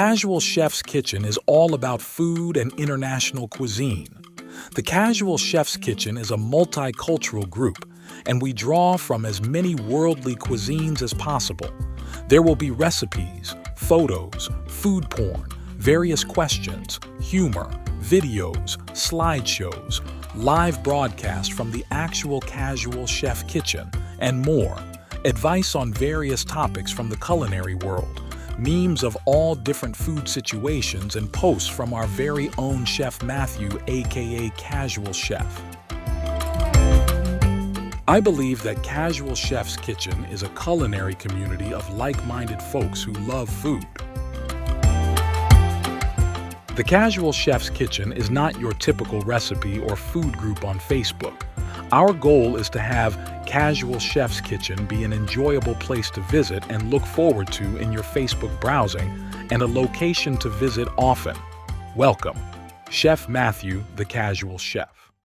Casual Chef's Kitchen is all about food and international cuisine. The Casual Chef's Kitchen is a multicultural group, and we draw from as many worldly cuisines as possible. There will be recipes, photos, food porn, various questions, humor, videos, slideshows, live broadcast from the actual Casual Chef Kitchen, and more. Advice on various topics from the culinary world, memes of all different food situations, and posts from our very own Chef Matthew, aka Casual Chef. I believe that Casual Chef's Kitchen is a culinary community of like-minded folks who love food. The Casual Chef's Kitchen is not your typical recipe or food group on Facebook. Our goal is to have Casual Chef's Kitchen be an enjoyable place to visit and look forward to in your Facebook browsing, and a location to visit often. Welcome, Chef Matthew, the Casual Chef.